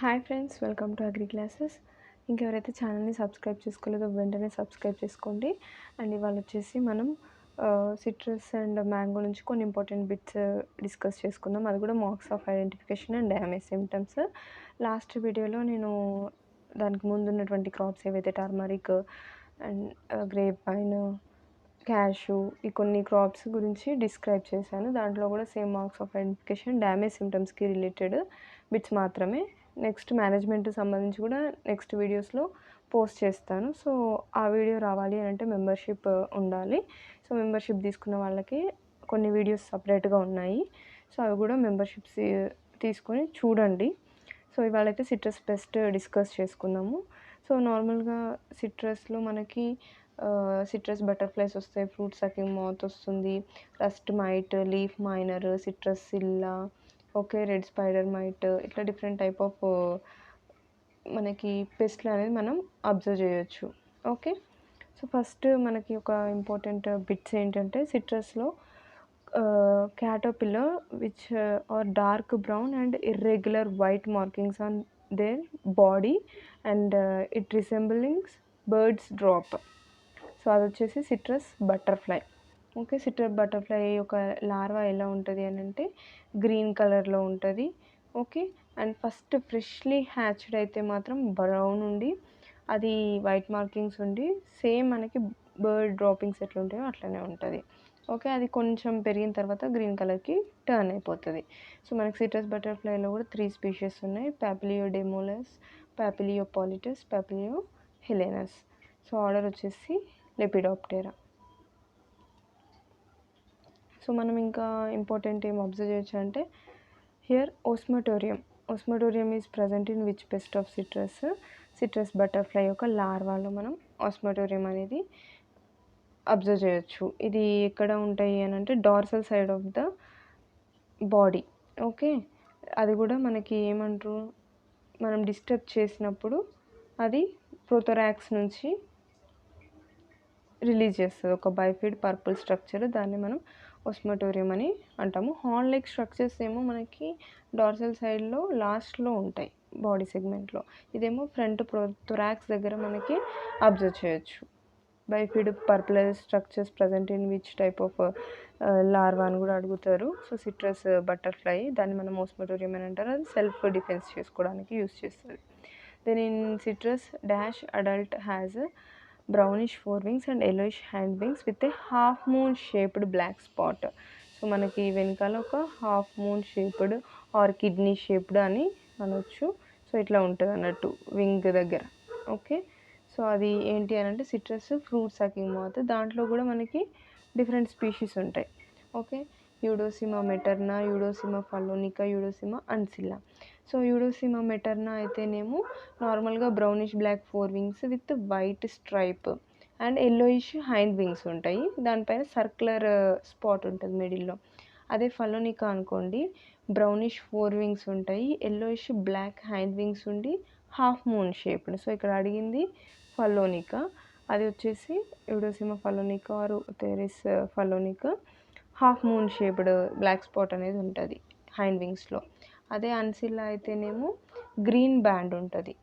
Hi friends, welcome to agri classes. ఇంకెవరైతే ఛానల్ని subscribe చేసుకోలేదో వెంటనే సబ్స్క్రైబ్ చేసుకోండి. అండ్ ఇవాళ వచ్చేసి మనం సిట్రస్ అండ్ మ్యాంగో నుంచి కొన్ని ఇంపార్టెంట్ బిట్స్ డిస్కస్ చేసుకుందాం. అది కూడా marks of identification and damage symptoms. Last వీడియోలో నేను దానికి ముందు ఉన్నటువంటి క్రాప్స్ ఏవైతే turmeric and grapevine, cashew, ఈ కొన్ని క్రాప్స్ గురించి డిస్క్రైబ్ చేశాను. దాంట్లో కూడా same marks of identification damage సిమ్టమ్స్కి రిలేటెడ్ బిట్స్ మాత్రమే. నెక్స్ట్ మేనేజ్మెంట్ సంబంధించి కూడా నెక్స్ట్ వీడియోస్లో పోస్ట్ చేస్తాను. సో ఆ వీడియో రావాలి అని అంటే మెంబర్షిప్ ఉండాలి. సో మెంబర్షిప్ తీసుకున్న వాళ్ళకి కొన్ని వీడియోస్ సపరేట్గా ఉన్నాయి. సో అవి కూడా మెంబర్షిప్స్ తీసుకొని చూడండి. సో ఇవాళైతే సిట్రస్ పెస్ట్ డిస్కస్ చేసుకుందాము. సో నార్మల్గా సిట్రస్లో మనకి సిట్రస్ బటర్ఫ్లైస్ వస్తాయి, ఫ్రూట్ సకింగ్ మాత్ వస్తుంది, rust mite, leaf miner, citrus psylla, okay, red spider mite, ఇట్లా డిఫరెంట్ టైప్ ఆఫ్ మనకి పెస్ట్లు అనేది మనం అబ్జర్వ్ చేయొచ్చు. ఓకే, సో ఫస్ట్ మనకి ఒక ఇంపార్టెంట్ బిట్స్ ఏంటంటే సిట్రస్లో caterpillar which are dark brown and irregular white markings on their body and it resembles bird's drop. So అది వచ్చేసి citrus butterfly. Okay, citrus butterfly యొక్క లార్వా ఎలా ఉంటుంది అని అంటే గ్రీన్ కలర్లో ఉంటుంది. Okay, and first freshly hatched అయితే మాత్రం బ్రౌన్ ఉండి అది వైట్ మార్కింగ్స్ ఉండి సేమ్ మనకి బర్డ్ డ్రాపింగ్స్ ఎట్లా ఉంటాయో అట్లనే ఉంటుంది. ఓకే, అది కొంచెం పెరిగిన తర్వాత గ్రీన్ కలర్కి టర్న్ అయిపోతుంది. సో మనకి సిట్రస్ బటర్ఫ్లైలో కూడా 3 స్పీషీస్ ఉన్నాయి: Papilio demoleus, Papilio polytes, Papilio helenus. So order వచ్చేసి లెపిడాప్టెరా. సో మనం ఇంకా ఇంపార్టెంట్ ఏం అబ్జర్వ్ చేయొచ్చు అంటే here osmeterium is present in which pest of citrus butterfly యొక్క లార్వాలో మనం ఓస్మటోరియం అనేది అబ్జర్వ్ చేయొచ్చు. ఇది ఎక్కడ ఉంటాయి అని అంటే dorsal side of the body. Okay, అది కూడా మనకి ఏమంటారు, మనం డిస్టర్బ్ చేసినప్పుడు అది ప్రోథోరాక్స్ నుంచి రిలీజ్ చేస్తుంది ఒక బైఫిడ్ పర్పుల్ స్ట్రక్చర్. దాన్ని మనం ఓస్మటోరియం అని అంటాము. హార్న్ లైక్ స్ట్రక్చర్స్ ఏమో మనకి డార్సల్ సైడ్లో లాస్ట్లో ఉంటాయి బాడీ సెగ్మెంట్లో. ఇదేమో ఫ్రంట్ థొరాక్స్ దగ్గర మనకి అబ్జర్వ్ చేయొచ్చు. Bifid purple structures present in which type of larva అని కూడా అడుగుతారు. సో సిట్రస్ బటర్ఫ్లై, దాన్ని మనం ఓస్మటోరియం అని అంటారు. అది సెల్ఫ్ డిఫెన్స్ చేసుకోవడానికి యూస్ చేస్తుంది. Then in citrus dash adult has brownish fore wings and yellowish hind wings with a half moon shaped black spot. So మనకి వెనకాల ఒక half moon shaped or kidney shaped అని అనొచ్చు. సో ఇట్లా ఉంటుంది అన్నట్టు వింగ్ దగ్గర. ఓకే, సో అది ఏంటి అని అంటే సిట్రస్ ఫ్రూట్ సకింగ్ మాత్. దాంట్లో కూడా మనకి డిఫరెంట్ స్పీషీస్ ఉంటాయి. Okay, Eudocima materna, Eudocima phalonia, Eudocima ancilla. So Eudocima materna అయితేనేమో నార్మల్గా brownish black fore wings with white stripe and yellowish hind wings ఉంటాయి. దానిపైన సర్క్యులర్ స్పాట్ ఉంటుంది మిడిల్లో. అదే ఫలోనికా అనుకోండి, బ్రౌనిష్ ఫోర్ వింగ్స్ ఉంటాయి, yellowish బ్లాక్ హైండ్ వింగ్స్ ఉండి హాఫ్ మూన్ షేప్డ్. సో ఇక్కడ అడిగింది ఫలోనికా, అది వచ్చేసి Eudocima phalonia or Othreis phalonia. Half moon shaped black spot అనేది ఉంటుంది హైండ్ వింగ్స్లో. అదే అన్సిల్లా అయితేనేమో గ్రీన్ బ్యాండ్ ఉంటుంది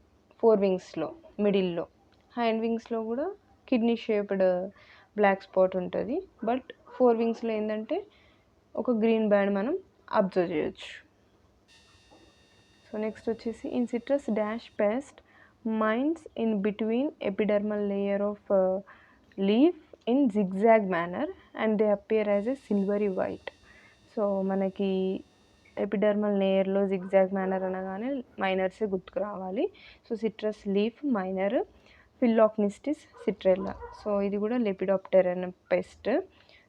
ఫోర్ వింగ్స్లో మిడిల్లో. హ్యాండ్ వింగ్స్లో కూడా కిడ్నీ షేప్డ్ బ్లాక్ స్పాట్ ఉంటుంది, బట్ ఫోర్ వింగ్స్లో ఏంటంటే ఒక గ్రీన్ బ్యాండ్ మనం అబ్జర్వ్ చేయొచ్చు. సో నెక్స్ట్ వచ్చేసి in citrus dash pest mines in between epidermal layer of leaf in zigzag manner and they appear as a silvery white. So మనకి epidermal లేయర్లో zigzag manner అనగానే మైనర్సే గుర్తుకు రావాలి. So citrus leaf miner, Phyllocnistis citrella. So ఇది కూడా Lepidoptera అనే pest.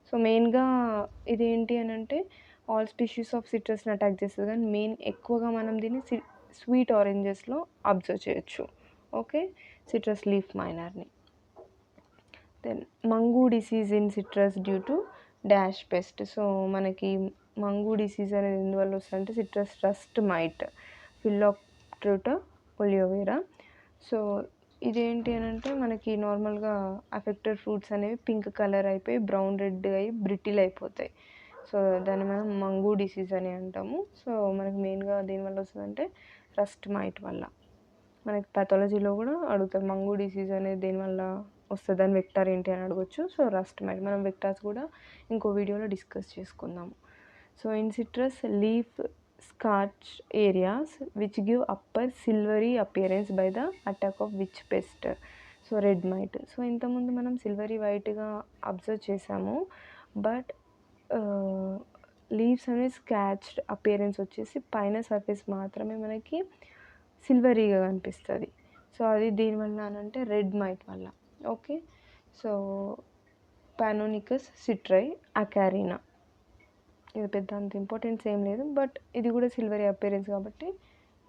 So మెయిన్గా ఇది ఏంటి అని అంటే ఆల్ స్పీషీస్ ఆఫ్ సిట్రస్ని అటాక్ చేస్తుంది, కానీ మెయిన్ ఎక్కువగా మనం దీన్ని స్వీట్ ఆరెంజెస్లో అబ్జర్వ్ చేయొచ్చు. ఓకే, సిట్రస్ లీఫ్ మైనర్ని. Then mangu disease in citrus due to dash pest. So మనకి మంగూ డిసీజ్ అనేది ఎందువల్ల వస్తుందంటే citrus rust mite, Phyllocoptruta oleivora. So ఇదేంటి అని అంటే మనకి నార్మల్గా అఫెక్టెడ్ ఫ్రూట్స్ అనేవి పింక్ కలర్ అయిపోయి బ్రౌన్ రెడ్ అయ్యి బ్రిటిల్ అయిపోతాయి. సో దాన్ని మనం మంగూ డిసీజ్ అని అంటాము. సో మనకి మెయిన్గా దీనివల్ల వస్తుందంటే రస్ట్ మైట్ వల్ల. మనకి పాథాలజీలో కూడా అడుగుతారు మంగు డిసీజ్ అనేది దేనివల్ల వస్తుంది, దాని వెక్టార్ ఏంటి అని అడగొచ్చు. సో రస్ట్ మైట్, మనం వెక్టార్స్ కూడా ఇంకో వీడియోలో డిస్కస్ చేసుకుందాము. So in citrus leaf scorch areas which give upper silvery appearance by the attack of which pest. So red mite. So ఇంతకుముందు మనం సిల్వరీ వైట్గా అబ్జర్వ్ చేసాము, బట్ లీవ్స్ అనేది స్కాచ్డ్ అపియరెన్స్ వచ్చేసి పైన సర్ఫేస్ మాత్రమే మనకి సిల్వరీగా కనిపిస్తుంది. సో అది దీనివల్ల అని అంటే రెడ్ మైట్ వల్ల. ఓకే, సో పానోనికస్ సిట్రై అకారినా, ఇది పెద్ద అంత ఇంపార్టెన్స్ ఏం లేదు, బట్ ఇది కూడా సిల్వరీ అపియరెన్స్ కాబట్టి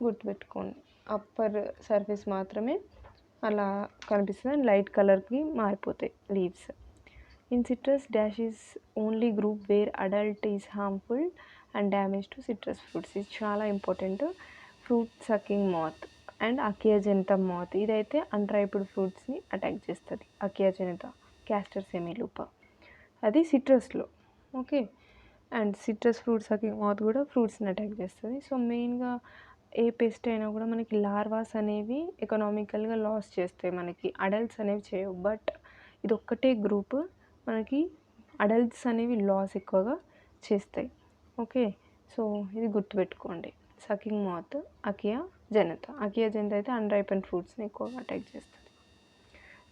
గుర్తుపెట్టుకోండి. అప్పర్ సర్ఫేస్ మాత్రమే అలా కనిపిస్తుంది అండ్ లైట్ కలర్కి మారిపోతాయి leaves. In citrus dash is only group where adult is harmful and damage to citrus fruits. ఇది చాలా important. Fruit sucking moth and Achaea janata moth, ఇదైతే అన్రైప్డ్ ఫ్రూట్స్ని అటాక్ చేస్తుంది. అకియాజెనితా, క్యాస్టర్ సెమీలూపా, అది సిట్రస్లో. Okay, and citrus fruit sucking moth కూడా ఫ్రూట్స్ని attack చేస్తుంది. సో మెయిన్గా ఏ పెస్ట్ అయినా కూడా మనకి లార్వాస్ అనేవి ఎకనామికల్గా లాస్ చేస్తాయి, మనకి అడల్ట్స్ అనేవి చేయవు. బట్ ఇది ఒక్కటే గ్రూప్ మనకి అడల్ట్స్ అనేవి లాస్ ఎక్కువగా చేస్తాయి. ఓకే, సో ఇది గుర్తుపెట్టుకోండి. సకింగ్ మాత్, అకియాజెనితా. అకియాజెనితా అయితే అన్రైపెన్ ఫ్రూట్స్ని ఎక్కువగా అటాక్ చేస్తుంది.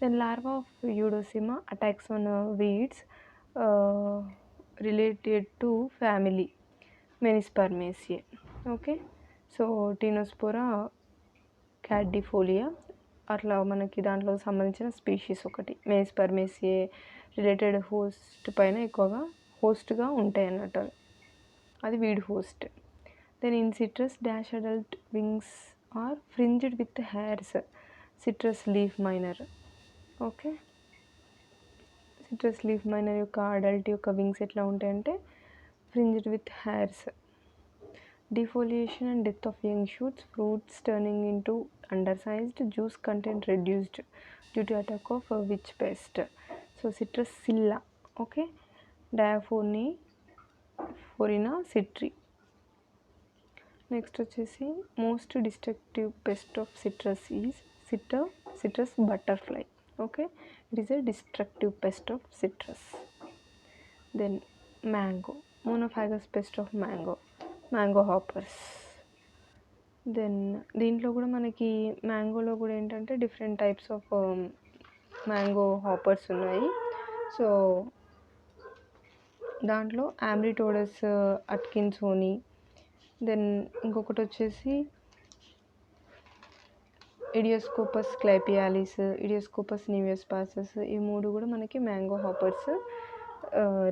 Then larva of Eudocima attacks on weeds related to family Menispermaceae. Okay, so Tinospora cordifolia అట్లా మనకి దాంట్లో సంబంధించిన స్పీషీస్ ఒకటి. మెనిస్పర్మేసియే రిలేటెడ్ హోస్ట్ పైన ఎక్కువగా హోస్ట్గా ఉంటాయి అన్నట్టు, అది weed host. Then in citrus dash adult wings are fringed with hairs. Citrus leaf miner. Okay, citrus leaf miner యొక్క అడల్ట్ యొక్క వింగ్స్ ఎట్లా ఉంటాయంటే fringed with hairs. Defoliation and death of young shoots, fruits turning into undersized, juice content reduced due to attack of which pest. So citrus scilla. Okay, Diaphorina citri. Next వచ్చేసి most destructive pest of citrus is citrus butterfly. Okay, it is a destructive pest of citrus. Then mango, monophagous pest of mango hoppers. Then దీంట్లో కూడా మనకి మ్యాంగోలో కూడా ఏంటంటే different types of mango hoppers ఉన్నాయి. So దాంట్లో Amritodus అట్కిన్సోని, then ఇంకొకటి వచ్చేసి ఇడియోస్కోపస్ క్లైపియాలిస్, ఇడియోస్కోపస్ నివియోస్పాసస్, ఈ మూడు కూడా మనకి మ్యాంగో హాపర్స్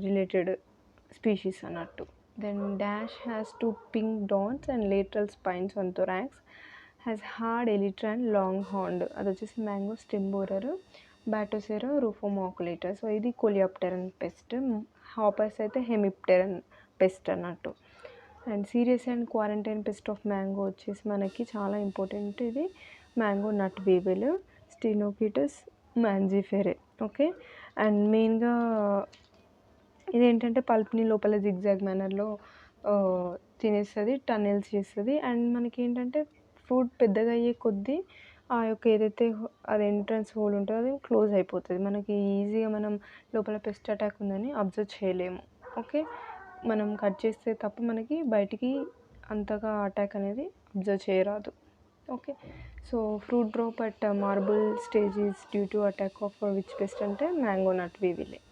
రిలేటెడ్ స్పీషీస్ అన్నట్టు. Then dash has two pink dots and lateral spines on thorax, has hard elytra and long horn. అది వచ్చేసి మ్యాంగో స్టెమ్ బోరర్, బ్యాటోసెరా రూఫోమాకులేటా. సో ఇది కోలియాప్టెరన్ పెస్ట్. హాపర్స్ అయితే హెమిప్టెరన్ పెస్ట్ అన్నట్టు. And serious and quarantine pest of mango వచ్చేసి మనకి చాలా important, ఇది mango nut వీవెల్, స్టినోకిటస్ మ్యాంజిఫెరే. Okay, and మెయిన్గా ఇదేంటంటే పల్ప్ని లోపల జిగ్జాగ్ మేనర్లో తినేస్తుంది, టన్నెల్స్ చేస్తుంది. అండ్ మనకి ఏంటంటే ఫ్రూట్ పెద్దగా అయ్యే కొద్దీ ఆ యొక్క ఏదైతే అది ఎంట్రన్స్ హోల్ ఉంటుందో అది క్లోజ్ అయిపోతుంది, మనకి ఈజీగా మనం లోపల పెస్ట్ అటాక్ ఉందని అబ్జర్వ్ చేయలేము. ఓకే, మనం కట్ చేస్తే తప్ప మనకి బయటికి అంతగా అటాక్ అనేది అబ్జర్వ్ చేయరాదు. Okay, so fruit drop at marble stage is due to attack of which pest అంటే mango nut weevil.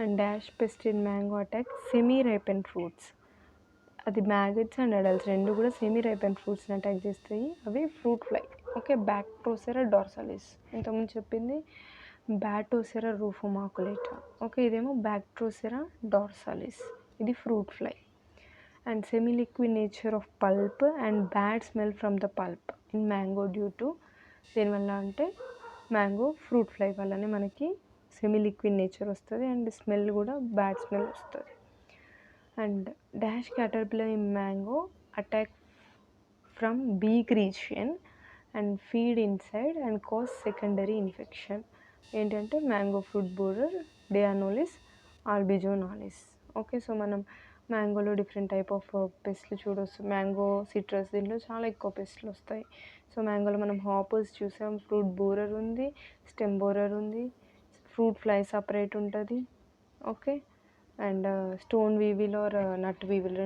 And dash pest in mango attack semi ripen fruits. అది మ్యాగట్స్ అండ్ అడల్ట్స్ రెండు కూడా semi ripen ఫ్రూట్స్ని attack చేస్తాయి, అవి fruit fly. Okay, Bactrocera dorsalis, ఇంతకుముందు చెప్పింది Batocera rufomaculata. Okay, ఇదేమో బ్యాక్ట్రోసెరా డార్సాలిస్, ఇది fruit fly. And semi liquid nature of pulp and bad smell from the pulp in mango due to, దేనివల్ల అంటే mango fruit fly వల్లనే మనకి semi liquid nature వస్తుంది and smell కూడా bad smell వస్తుంది. And dash caterpillar in mango attack from beak region and feed inside and cause secondary infection. ఏంటంటే mango fruit borer, Deanolis, albizonalis. Okay, so మనం మ్యాంగోలో different type of పెస్ట్లు చూడొచ్చు. Mango, citrus దీంట్లో చాలా ఎక్కువ పెస్ట్లు వస్తాయి. సో మ్యాంగోలో మనం హాపర్స్ చూసాం, ఫ్రూట్ బోరర్ ఉంది, స్టెమ్ బోరర్ ఉంది, ఫ్రూట్ ఫ్లై సపరేట్ ఉంటుంది. Okay. And stone weevil or nut weevil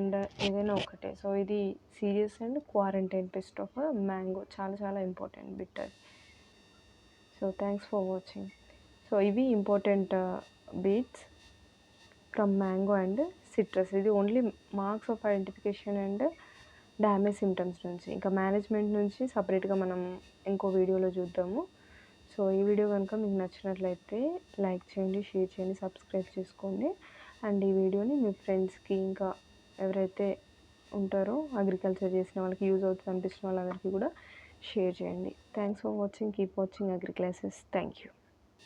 ఏదైనా ఒకటే. సో ఇది serious and quarantine pest of mango. చాలా చాలా ఇంపార్టెంట్ బిట్ అది. So thanks for watching. So ఇవి important bits from mango and citrus. ఇది only marks of identification and damage symptoms నుంచి. ఇంకా మేనేజ్మెంట్ నుంచి సపరేట్గా మనం ఇంకో వీడియోలో చూద్దాము. సో ఈ వీడియో కనుక మీకు నచ్చినట్లయితే లైక్ చేయండి, షేర్ చేయండి, సబ్స్క్రైబ్ చేసుకోండి. అండ్ ఈ వీడియోని మీ ఫ్రెండ్స్కి ఇంకా ఎవరైతే ఉంటారో అగ్రికల్చర్ చేసిన వాళ్ళకి యూజ్ అవుతుంది అనిపించిన వాళ్ళందరికీ కూడా షేర్ చేయండి. Thanks for watching. Keep watching agri classes. Thank you.